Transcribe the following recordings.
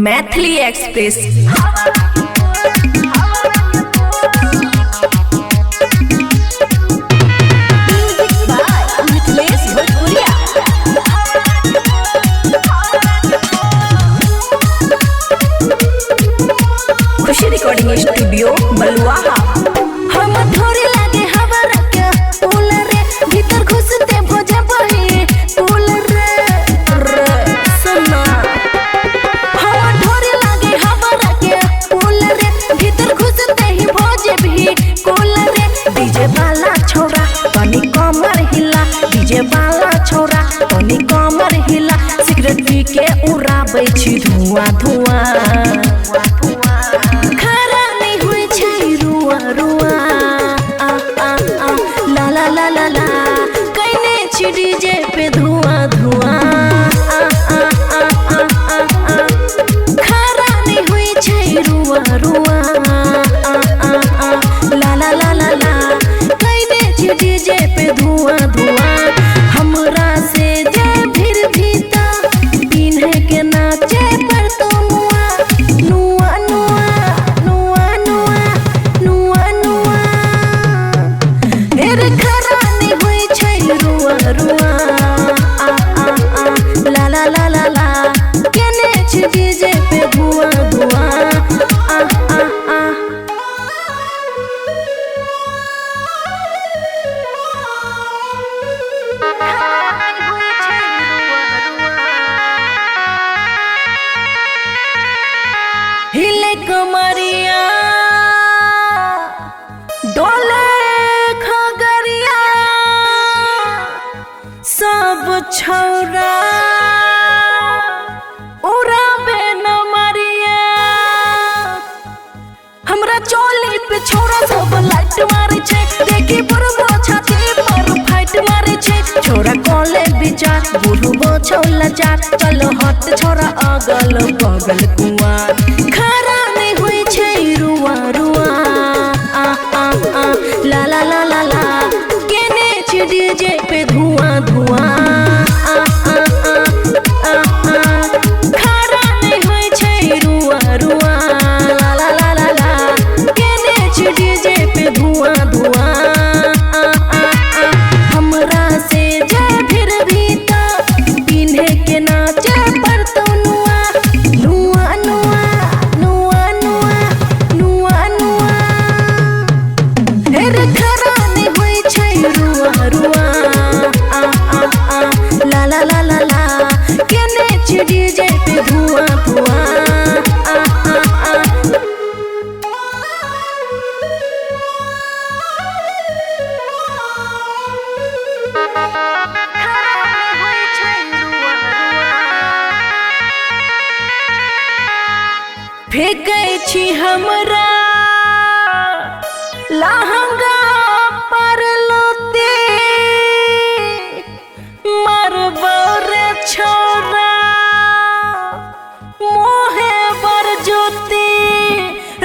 Maithili express. खुशी recording studio बलुआहा। हम थोड़ी लागे हवा रखे फूल रे, भीतर घुसते भोजे बही फूल रे सुना। हम थोड़ी लागे हवा रखे फूल रे, भीतर घुसते ही भोजे भी फूल रे। डीजे वाला छोरा तनी कमर हिला, डीजे वाला छोरा तनी कमर हिला। सिगरेट पी के उड़ाबै छी धुआं धुआं। डीजे पे धुआं धुआं खरा नहीं हुई छै रुआ रुआ ला ला ला ला ला कहने छी डीजे पे धुआं धुआं। हमरा से जे फिर भीता पिन्हे के नाचे पर तो मुआ नुआ नुआ नुआ नुआ नुआ नुआ मेरे खरा नहीं हुई छै रुआ रुआ ला ला ला ला ला केने छी डीजे पे धुआं धुआं हिले कमरिया डोले खगरिया सब छौरा उड़ाबे न मरिया। हमरा चोली पे छोरा सब लाइट मारे छे, देखी बुढ़बो छाती पर फाइट मारे छे। छोरा कोले विचार बुढ़बो छोला चार, चलो हट छोरा अगल बगल कुआ। खरा नहीं हुई छे रुआ रुआ ला ला ला ला ला केने छी डीजे पे धुआं धुआं खरा नहीं हुई छे रुआ रुआ ला ला ला ला ला केने छी डीजे पे धुआं धुआं। हमरा से जे फिर भीता पिन्हे के नाचे पर तो नुआ नुआ नुआ नुआ नुआ नुआ नुआ हेरे खरा नहीं हुई छै रुआ रुआ ला ला ला ला ला केने छी डीजे पे धुआं धुआं। फेंकै छी हमरा लहंगा पर लोते मरबो रे छोरा मोहे बर जोते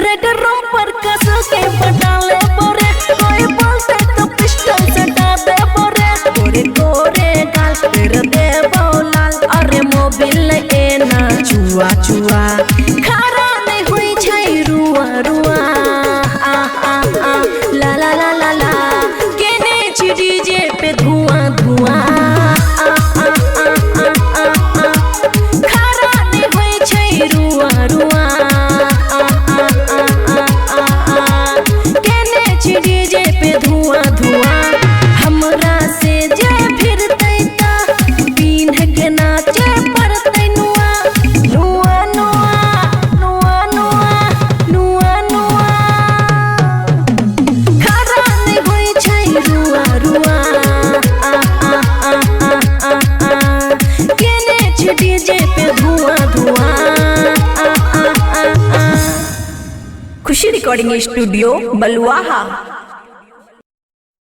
रेड रूम पर कस के पटाले बोरे। कोई बोलते तो पिस्टल सटा दे बोरे, गोरे गोरे गाल फिर दे लाल। अरे मोबिल ए ना चुआ चुआ खरा नहीं हुई छै रुआ रुआ ला ला ला ला ला केने छी डीजे पे धुआं धुआं खरा नहीं हुई छै रुआ रुआ केने छी डीजे पे धुआं धुआं। हमरा से जे फिर तैता पिन्ह के नाचे पर तैनुआ नुआ नुआ नुआ नुआ नुआ नुआ खरा नहीं हुई छै रुआ रुआ केने छी डीजे पे धुआं धुआं। खुशी रिकॉर्डिंग स्टूडियो बलुआहा।